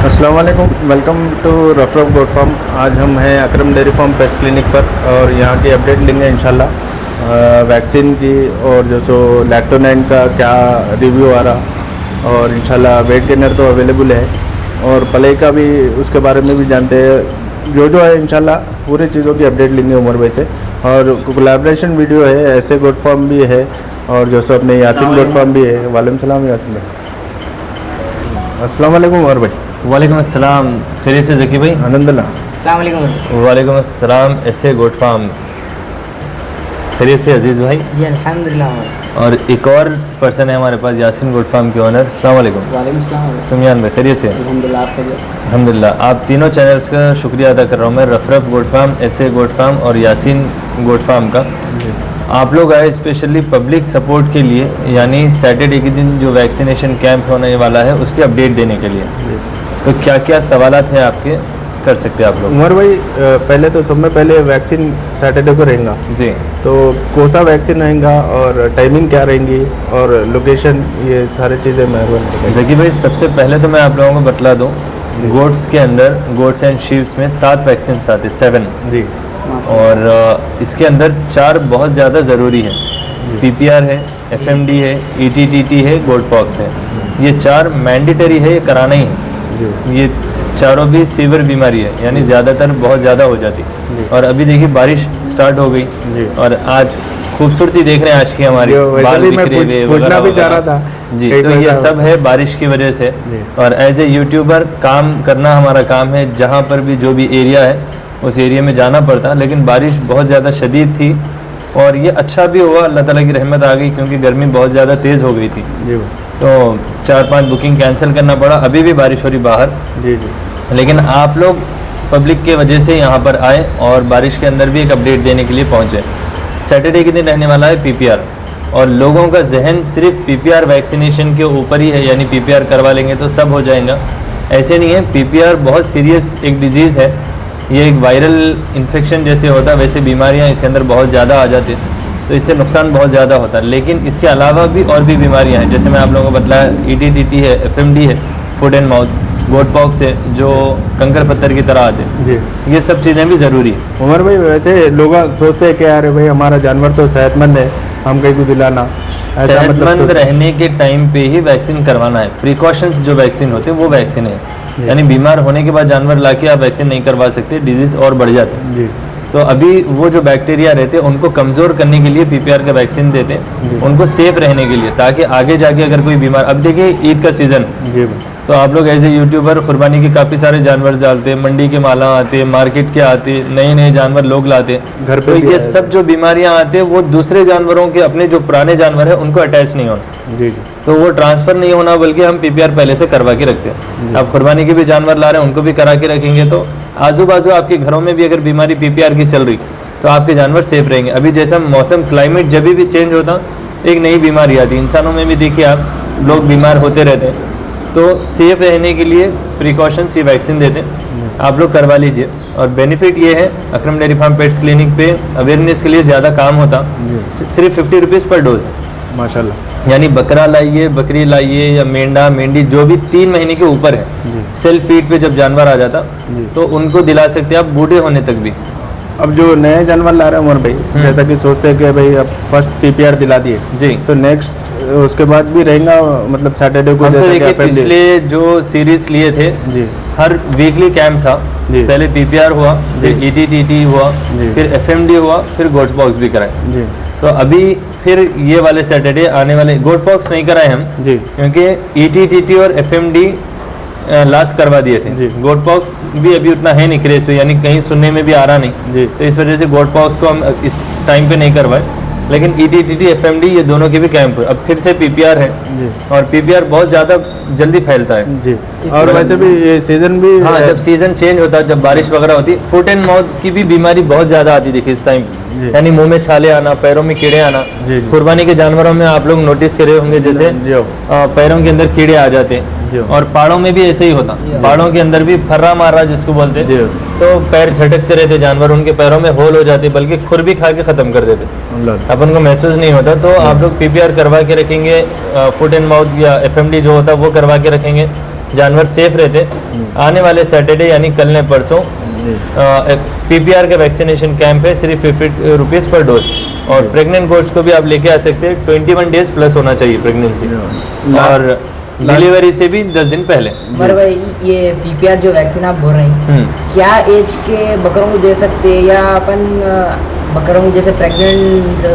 अस्सलाम वालेकुम, welcome to रफरफ goat farm. आज हम हैं अकरम डेयरी फार्म पेट क्लिनिक पर और यहाँ की अपडेट लेंगे इंशाल्लाह वैक्सीन की और जो सो लैक्टोनाइन का क्या रिव्यू आ रहा और इंशाल्लाह वेट गेनर तो अवेलेबल है और पले का भी उसके बारे में भी जानते हैं। जो है इंशाल्लाह पूरी चीज़ों की अपडेट लेंगे उमर भाई से। और कोलैबोरेशन वीडियो है, ऐसे गोट फार्म भी है और जो सो अपने यासीन गोट फार्म भी है। वालेकुम सलाम यासीन भाई। अस्सलाम वालेकुम उमर भाई। वालेकुम अस्सलाम। खैरियत से ज़की भाई? अल्हम्दुलिल्लाह। वालेकुम अस्सलाम। ऐसे गोट फार्म खैरियत से अजीज़ भाई? जी अल्हम्दुलिल्लाह। और एक और पर्सन है हमारे पास, यासीन गोट फार्म के ओनर। अस्सलाम वालेकुम। वालेकुम सलाम। सुमियान भाई खैरियत से? अल्हम्दुलिल्लाह। आप खैरियत? अल्हम्दुलिल्लाह। आप तीनों चैनल्स का शुक्रिया अदा कर रहा हूँ मैं, रफरफ गोट फार्म, ऐसे गोट फार्म और यासीन गोट फार्म का। आप लोग आए स्पेशली पब्लिक सपोर्ट के लिए, यानी सैटरडे के दिन जो वैक्सीनेशन कैंप होने वाला है उसकी अपडेट देने के लिए। तो क्या क्या सवालात हैं आपके, कर सकते हैं आप लोग? उमर भाई पहले तो सब में पहले वैक्सीन सैटरडे को रहेगा जी। तो कौन सा वैक्सीन रहेगा और टाइमिंग क्या रहेंगी और लोकेशन, ये सारी चीज़ें मेहरबानी। जकी भाई सबसे पहले तो मैं आप लोगों को बतला दूँ, गोट्स के अंदर, गोट्स एंड शीप्स में 7 वैक्सीन आते, 7 जी। और इसके अंदर 4 बहुत ज़्यादा ज़रूरी है। PPR है, FMD है, ETTT है, गोट पॉक्स है। ये 4 मैंडेटरी है, ये कराना ही है। ये चारों भी सीवियर बीमारी है, यानी ज़्यादातर बहुत ज़्यादा हो जाती। और अभी देखिए बारिश स्टार्ट हो गई और आज खूबसूरती देख रहे हैं आज की हमारी, बाल बिखरे हुए पूछना भी चाह रहा था जी। तो ये सब है बारिश की वजह से। और एज ए यूट्यूबर काम करना हमारा काम है, जहाँ पर भी जो भी एरिया है उस एरिया में जाना पड़ता, लेकिन बारिश बहुत ज़्यादा शदीद थी और ये अच्छा भी हुआ, अल्लाह ताला की रहमत आ गई, क्योंकि गर्मी बहुत ज़्यादा तेज़ हो गई थी। तो 4-5 बुकिंग कैंसिल करना पड़ा। अभी भी बारिश हो रही बाहर जी जी, लेकिन आप लोग पब्लिक के वजह से यहाँ पर आए और बारिश के अंदर भी एक अपडेट देने के लिए पहुँचे। सैटरडे के दिन रहने वाला है PPR और लोगों का जहन सिर्फ PPR वैक्सीनेशन के ऊपर ही है, यानी PPR करवा लेंगे तो सब हो जाएगा। ऐसे नहीं है, PPR बहुत सीरियस एक डिज़ीज़ है, ये एक वायरल इन्फेक्शन जैसे होता है, वैसे बीमारियाँ इसके अंदर बहुत ज़्यादा आ जाती हैं, तो इससे नुकसान बहुत ज़्यादा होता है। लेकिन इसके अलावा भी और भी बीमारियां हैं, जैसे मैं आप लोगों को बतलाया, ETTT है, FMD है, foot and mouth, goat pox है, जो कंकर पत्थर की तरह आते हैं जी। ये सब चीज़ें भी ज़रूरी है। उमर भाई वैसे लोग सोचते हैं कि अरे भाई हमारा जानवर तो सेहतमंद है, हम कहीं को दिलाना, सेहतमंद रहने के टाइम पे ही वैक्सीन करवाना है। प्रिकॉशंस जो वैक्सीन होते हैं वो वैक्सीन है, यानी बीमार होने के बाद जानवर लाके आप वैक्सीन नहीं करवा सकते, डिजीज़ और बढ़ जाते हैं जी। तो अभी वो जो बैक्टीरिया रहते हैं उनको कमज़ोर करने के लिए PPR का वैक्सीन देते हैं, उनको सेफ रहने के लिए, ताकि आगे जाके अगर कोई बीमार, अब देखिए ईद का सीज़न जी, तो आप लोग एज ए यूट्यूबर कुर्बानी के काफ़ी सारे जानवर डालते हैं, मंडी के माला आते हैं, मार्केट के आते हैं, नए नए जानवर लोग लाते हैं घर पे। तो ये सब जो बीमारियां आते हैं वो दूसरे जानवरों के, अपने जो पुराने जानवर है उनको अटैच नहीं होना जी, तो वो ट्रांसफ़र नहीं होना, बल्कि हम PPR पहले से करवा के रखते हैं। आप कुर्बानी के भी जानवर ला रहे हैं, उनको भी करा के रखेंगे, तो आजू बाजू आपके घरों में भी अगर बीमारी PPR की चल रही तो आपके जानवर सेफ रहेंगे। अभी जैसा मौसम, क्लाइमेट जब भी चेंज होता एक नई बीमारी आती, इंसानों में भी देखिए आप, लोग बीमार होते रहते हैं, तो सेफ रहने के लिए प्रिकॉशंस ये वैक्सीन देते हैं, आप लोग करवा लीजिए। और बेनिफिट ये है, अकरम डेयरी फार्म पेट्स क्लिनिक पे अवेयरनेस के लिए ज़्यादा काम होता, सिर्फ 50 रुपीज़ पर डोज है माशाल्लाह। यानी बकरा लाइए, बकरी लाइए या मेंढा मेंढी जो भी 3 महीने के ऊपर है, सेल्फ फीड पे जब जानवर आ जाता तो उनको दिला सकते हैं आप, बूढ़े होने तक भी। अब जो नए जानवर ला रहे हैं उमर भाई, जैसा कि सोचते हैं कि भाई अब फर्स्ट PPR दिला दिए जी, तो नेक्स्ट उसके बाद भी रहेगा, मतलब सैटरडे को जैसे देखिए पिछले जो सीरीज लिए थे जी, हर वीकली कैंप था, पहले PPR हुआ, फिर ETTT हुआ, फिर FMD हुआ, फिर गोट पॉक्स भी कराए जी। तो अभी फिर ये वाले सैटरडे आने वाले, गोट पॉक्स नहीं कराए हम जी, क्योंकि ETTT और FMD लास्ट करवा दिए थे। गोट पॉक्स भी अभी उतना है नहीं क्रेज पे, यानी कहीं सुनने में भी आ रहा नहीं जी, तो इस वजह से गोट पॉक्स को हम इस टाइम पे नहीं करवाए। लेकिन ETTT FMD ये दोनों के भी कैंप अब फिर से PPR है जी, और PPR बहुत ज़्यादा जल्दी फैलता है जी। और वैसे भी ये सीजन भी, हाँ, जब सीजन चेंज होता है, जब बारिश वगैरह होती है, फुट एंड माउथ की भी बीमारी बहुत ज़्यादा आती, देखिए इस टाइम, यानी मुंह में छाले आना, पैरों में कीड़े आना। कुर्बानी के जानवरों में आप लोग नोटिस करे होंगे, जैसे पैरों के अंदर कीड़े आ जाते हैं, और पहाड़ों में भी ऐसे ही होता, पहाड़ों के अंदर भी फर्रा मारा जिसको बोलते हैं, तो पैर झटकते रहते जानवर, उनके पैरों में होल हो जाते, बल्कि खुर भी खा के ख़त्म कर देते, अपन को महसूस नहीं होता। तो आप लोग PPR करवा के रखेंगे, फुट एंड माउथ या FMD जो होता है वो करवा के रखेंगे, जानवर सेफ रहते। आने वाले सैटरडे यानी कल ने परसों PPR का वैक्सीनेशन कैंप है, सिर्फ 50 रुपीज़ पर डोज। और प्रेग्नेंट गोट्स को भी आप लेके आ सकते हैं, 21 डेज प्लस होना चाहिए प्रेगनेंसी, और डिलीवरी से भी 10 दिन पहले। मगर भाई ये PPR जो वैक्सीन आप बोल रहे हैं, क्या एज के बकरों को दे सकते हैं, या अपन बकरों को जैसे प्रेग्नेंट?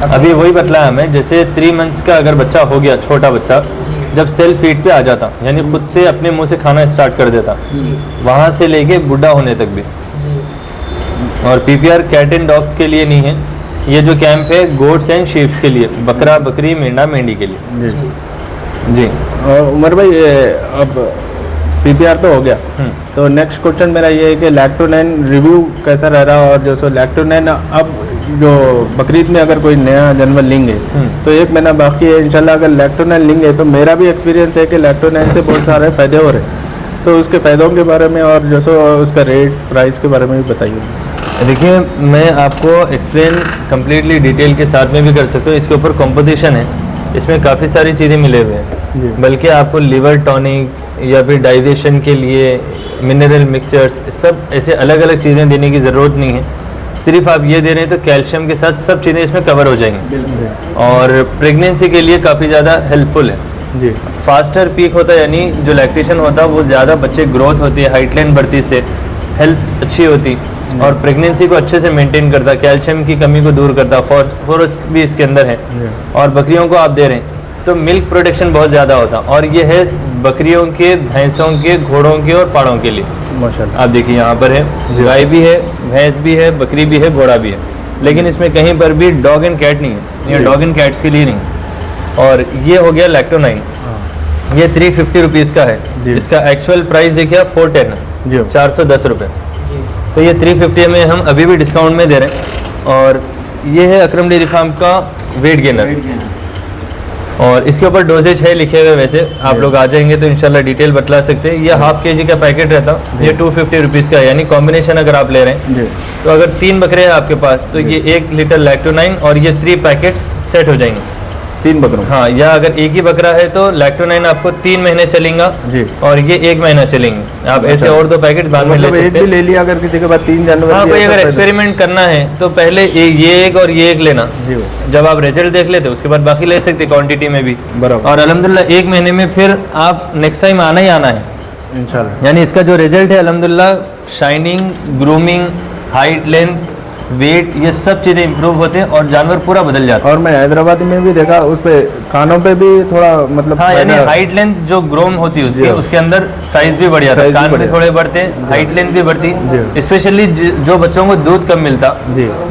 अभी वही बतलाया हमें, जैसे 3 मंथ्स का अगर बच्चा हो गया, छोटा बच्चा जब सेल्फ फीड पे आ जाता, यानी खुद से अपने मुंह से खाना स्टार्ट कर देता, वहाँ से लेके बुढ़ा होने तक भी। और PPR कैट एंड डॉग्स के लिए नहीं है, ये जो कैंप है गोट्स एंड शीप्स के लिए, बकरा बकरी मेंढा मेंढी के लिए। जी। और उमर भाई अब PPR तो हो गया, तो नेक्स्ट क्वेश्चन मेरा ये है कि लैक्टोनाइन रिव्यू कैसा रह रहा है, और जो सो लैक्टोनाइन अब जो बकरीद में अगर कोई नया जानवर लेंगे तो 1 महीना बाकी है, इंशाल्लाह अगर लैक्टोनाइन लेंगे तो मेरा भी एक्सपीरियंस है कि लैक्टोनाइन से बहुत सारे फ़ायदे हो रहे हैं, तो उसके फ़ायदों के बारे में और जो सो उसका रेट प्राइस के बारे में भी बताइए। देखिए, मैं आपको एक्सप्लेन कम्प्लीटली डिटेल के साथ में भी कर सकता हूँ। इसके ऊपर कंपटीशन है, इसमें काफ़ी सारी चीज़ें मिले हुए हैं, बल्कि आपको लिवर टॉनिक या फिर डाइजेशन के लिए मिनरल मिक्सचर्स, सब ऐसे अलग अलग चीज़ें देने की ज़रूरत नहीं है। सिर्फ आप ये दे रहे हैं तो कैल्शियम के साथ सब चीज़ें इसमें कवर हो जाएंगी, और प्रेगनेंसी के लिए काफ़ी ज़्यादा हेल्पफुल है। जी। फास्टर पीक होता है, यानी जो लैक्टेशन होता है वो ज़्यादा बच्चे ग्रोथ होती है, हाइट लाइन बढ़ती से हेल्थ अच्छी होती, और प्रेगनेंसी को अच्छे से मेंटेन करता, कैल्शियम की कमी को दूर करता, फॉस्फोरस भी इसके अंदर है। और बकरियों को आप दे रहे हैं तो मिल्क प्रोडक्शन बहुत ज़्यादा होता, और ये है बकरियों के, भैंसों के, घोड़ों के और पाड़ों के लिए। माशाल्लाह। आप देखिए यहाँ पर है, गाय भी है, भैंस भी है, बकरी भी है, घोड़ा भी है, लेकिन इसमें कहीं पर भी डॉग एंड कैट नहीं है, ये डॉग एंड कैट्स के लिए नहीं। और ये हो गया लैक्टोनाइन, ये 350 रुपीज़ का है। इसका एक्चुअल प्राइस देखिए आप 410, 410 रुपये। तो ये 350 में हम अभी भी डिस्काउंट में दे रहे हैं। और ये है अकरम डेयरी फार्म का वेट गेनर, और इसके ऊपर डोजेज है लिखे हुए, वैसे आप लोग आ जाएंगे तो इंशाल्लाह डिटेल बतला सकते हैं। ये ½ kg का पैकेट रहता, ये 250 रुपीज़ का है, यानी कॉम्बिनेशन अगर आप ले रहे हैं तो अगर 3 बकरे हैं आपके पास तो ये 1 लीटर लैक्टोनाइन और ये 3 पैकेट्स सेट हो जाएंगे 3 बकरों। हाँ, या अगर एक ही बकरा है तो लैक्टोनाइन आपको 3 महीने चलेगा जी, और ये 1 महीना चलेंगे। आप ऐसे और 2 पैकेट बाद में ले सकते हैं। एक भी ले लिया अगर किसी के पास 3 जानवर। हाँ, कोई अगर एक्सपेरिमेंट करना है तो पहले ये एक और ये एक लेना, जब आप रिजल्ट देख लेते उसके बाद बाकी ले सकते क्वांटिटी में भी। बराबर। और अल्हम्दुलिल्लाह 1 महीने में फिर आप नेक्स्ट टाइम आना ही आना है इंशाल्लाह। यानी इसका जो रिजल्ट है अल्हम्दुलिल्लाह, shining, grooming, height, length, weight, ये सब चीज़ें इंप्रूव होते हैं और जानवर पूरा बदल जाता है। और मैं हैदराबादी में भी देखा, उस पे कानों पे भी थोड़ा मतलब हाँ, यानी हाइट लेंथ जो ग्रोम होती है उसकी, उसके अंदर साइज भी बढ़ जाता है, कान भी थोड़े बढ़ते हैं, हाइट लेंथ भी बढ़ती। स्पेशली जो बच्चों को दूध कम मिलता,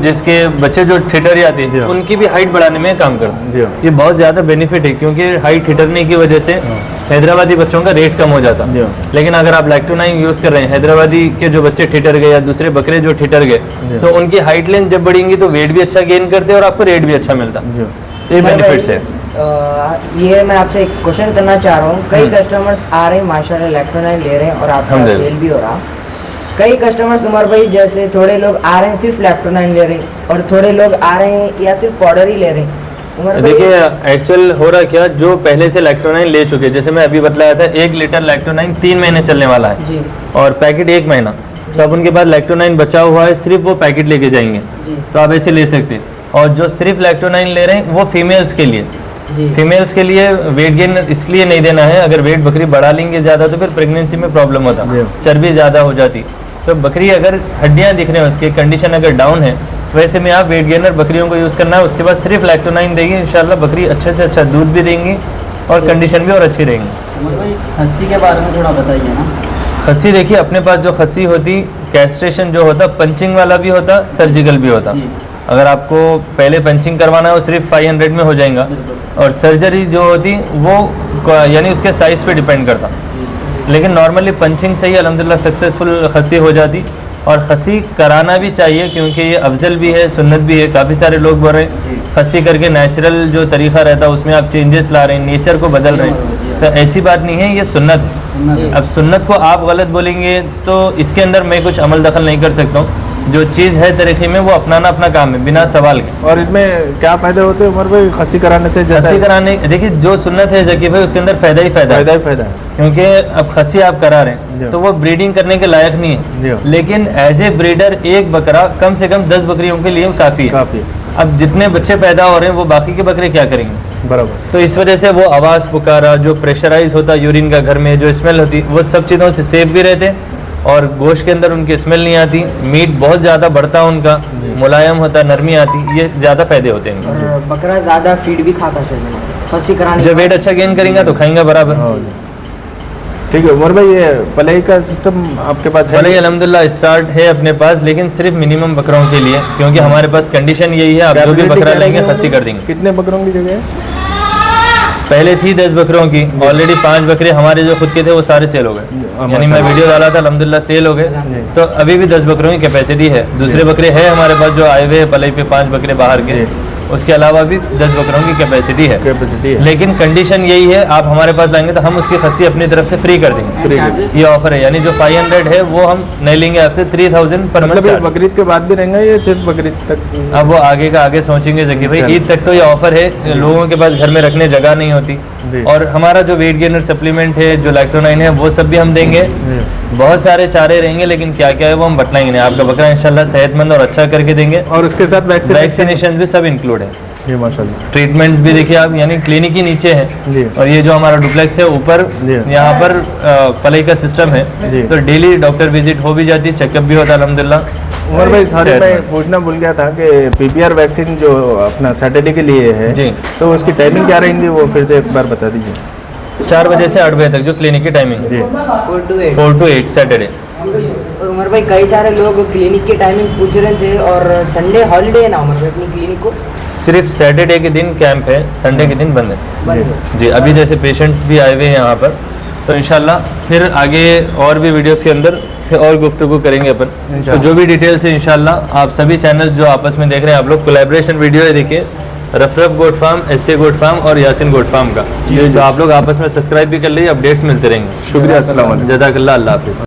जिसके बच्चे जो ठिठर जाते हैं, उनकी भी हाइट बढ़ाने में काम करता है। ये बहुत ज़्यादा बेनिफिट है, क्योंकि हाइट ठिठरने की वजह से हैदराबादी बच्चों का रेट कम हो जाता। लेकिन अगर आप लैक्टोनाइन यूज़ कर रहे हैं, हैदराबादी के जो बच्चे ठिठर गए या दूसरे बकरे जो ठिठर गए, तो उनकी हाइट लेंथ जब बढ़ेंगी तो वेट भी अच्छा गेन करते हैं और आपको रेट भी अच्छा मिलता। तो ये बेनिफिट्स है। ये मैं आपसे एक क्वेश्चन करना चाह रहा हूँ। कई कस्टमर्स आ रहे हैं माशाल्लाह, लैक्टोनाइन ले रहे हैं और आपका सेल भी हो रहा। कई कस्टमर्स उमर भाई, जैसे थोड़े लोग आ रहे हैं सिर्फ लैक्टोनाइन ले रहे हैं और थोड़े लोग आ रहे हैं या सिर्फ पाउडर ही ले रहे हैं। देखिए, एक्चुअल हो रहा क्या, जो पहले से लैक्टोनाइन ले चुके, जैसे मैं अभी बतलाया था 1 लीटर लैक्टोनाइन 3 महीने चलने वाला है जी, और पैकेट 1 महीना, तो अब उनके पास लैक्टोनाइन बचा हुआ है, सिर्फ वो पैकेट लेके जाएंगे, तो आप ऐसे ले सकते हैं। और जो सिर्फ लैक्टोनाइन ले रहे हैं वो फीमेल्स के लिए, फीमेल्स के लिए वेट गेन इसलिए नहीं देना है, अगर वेट बकरी बढ़ा लेंगे ज़्यादा तो फिर प्रेगनेंसी में प्रॉब्लम होता, चर्बी ज़्यादा हो जाती। तो बकरी अगर हड्डियाँ दिख रहे हैं, उसकी कंडीशन अगर डाउन है, वैसे में आप वेट गेनर बकरियों को यूज़ करना है। उसके बाद सिर्फ लैक्टोनाइन देंगे, इंशाल्लाह बकरी अच्छे से अच्छा दूध भी देंगी और कंडीशन भी और अच्छी रहेंगी। खस्सी के बारे में थोड़ा बताइए ना। खस्सी देखिए, अपने पास जो खस्सी होती, कैस्ट्रेशन जो होता, पंचिंग वाला भी होता, सर्जिकल भी होता। अगर आपको पहले पंचिंग करवाना है वो सिर्फ 500 में हो जाएगा, और सर्जरी जो होती वो यानी उसके साइज़ पे डिपेंड करता। लेकिन नॉर्मली पंचिंग से ही अल्हम्दुलिल्लाह सक्सेसफुल खस्सी हो जाती। और खस्सी कराना भी चाहिए, क्योंकि ये अफजल भी है, सुन्नत भी है। काफ़ी सारे लोग बोल रहे हैं खस्सी करके नेचुरल जो तरीक़ा रहता है उसमें आप चेंजेस ला रहे हैं, नेचर को बदल रहे हैं, तो ऐसी बात नहीं है, ये सुन्नत है। अब सुन्नत को आप गलत बोलेंगे तो इसके अंदर मैं कुछ अमल दखल नहीं कर सकता हूँ। जो चीज़ है तरीके में वो अपनाना अपना काम है बिना सवाल के। और इसमें क्या फ़ायदे होते हैं उमर भाई खस्सी कराने से? खस्सी कराने, देखिए जो सुन्नत है जकी भाई उसके अंदर फ़ायदा ही फ़ायदा है, फ़ायदा है, क्योंकि अब खस्सी आप करा रहे हैं तो वो ब्रीडिंग करने के लायक नहीं है, लेकिन एज ए ब्रीडर एक बकरा कम से कम 10 बकरियों के लिए काफ़ी है। अब जितने बच्चे पैदा हो रहे हैं वो बाकी के बकरे क्या करेंगे? बराबर। तो इस वजह से वो आवाज़ पुकारा जो प्रेशराइज होता है यूरिन का घर में, जो स्मेल होती वो सब चीज़ों से सेफ भी रहते हैं और गोश्त के अंदर उनकी स्मेल नहीं आती, मीट बहुत ज़्यादा बढ़ता है उनका, मुलायम होता, नरमी आती, ये ज़्यादा फायदे होते हैं। और बकरा ज़्यादा फीड भी खाता है खस्सी कराने जब वेट अच्छा गेन करेंगे तो खाएंगा बराबर। ठीक है उमर भाई, ये पलाई का सिस्टम आपके पास है? पलाई अल्हम्दुलिल्लाह स्टार्ट है अपने पास, लेकिन सिर्फ मिनिमम बकरों के लिए, क्योंकि हमारे पास कंडीशन यही है आप जो भी बकरा लेंगे खस्सी कर देंगे। कितने बकरों की जगह है? पहले थी 10 बकरों की, ऑलरेडी 5 बकरे हमारे जो खुद के थे वो सारे सेल हो गए, यानी मैं वीडियो डाला था अल्हम्दुलिल्लाह सेल हो गए। तो अभी भी 10 बकरों की कैपेसिटी है। दूसरे बकरे हैं हमारे पास जो आए हुए हैं पलाई पे, 5 बकरे बाहर के, उसके अलावा भी 10 बकरों की कैपेसिटी है। लेकिन कंडीशन यही है आप हमारे पास लाएंगे तो हम उसकी खस्सी अपनी तरफ से फ्री कर देंगे। ये ऑफर है, यानी जो 500 है वो हम नहीं लेंगे आपसे, 3000 पर मंथ। बकरीद के बाद भी रहेंगे ये सिर्फ बकरीद तक? अब वो आगे का आगे सोचेंगे जकी भाई, ईद तक तो ये ऑफर है। लोगों के पास घर में रखने जगह नहीं होती, और हमारा जो वेट गेनर सप्लीमेंट है, जो लैक्टोनाइन है, वो सब भी हम देंगे। बहुत सारे चारे रहेंगे, लेकिन क्या क्या है वो हम बतलाएंगे नहीं। आपका बकरा इंशाल्लाह सेहतमंद और अच्छा करके देंगे, और उसके साथ वैक्सीनेशन भी सब इंक्लूड है। जी माशाल्लाह। ट्रीटमेंट्स भी देखिए आप, यानी क्लिनिक ही नीचे है और ये जो हमारा डुप्लेक्स है ऊपर, यहाँ पर पलाई का सिस्टम है, तो डेली डॉक्टर विजिट हो भी जाती है, चेकअप भी होता है अल्हम्दुलिल्लाह। उमर भाई सारे मैं पूछना भूल गया था कि पीपीआर वैक्सीन जो अपना सैटरडे के लिए है जी, तो उसकी टाइमिंग क्या रहेंगी वो फिर से एक बार बता दीजिए। 4 बजे से 8 बजे तक जो क्लिनिक की टाइमिंग है, 4 to 8 सैटरडे। और उमर भाई कई सारे लोग क्लिनिक की टाइमिंग पूछ रहे थे, और संडे हॉलीडे है ना उमर भाई अपनी क्लिनिक को? सिर्फ सैटरडे के दिन कैंप है, संडे के दिन बंद है जी। अभी जैसे पेशेंट्स भी आए हुए हैं यहाँ पर, तो इंशाल्लाह फिर आगे और भी वीडियोस के अंदर फिर और गुफ्तगू करेंगे अपन। तो जो भी डिटेल्स है इंशाल्लाह आप सभी चैनल जो आपस में देख रहे हैं आप लोग, कोलैबोरेशन वीडियो है देखिए, रफरफ goat farm, SA goat farm और यासिन गोट फार्म का, तो आप लोग आपस में सब्सक्राइब भी कर लीजिए, अपडेट्स मिलते रहेंगे। शुक्रिया, अस्सलाम वालेकुम, जज़ाकल्लाह, अल्लाह हाफिज़।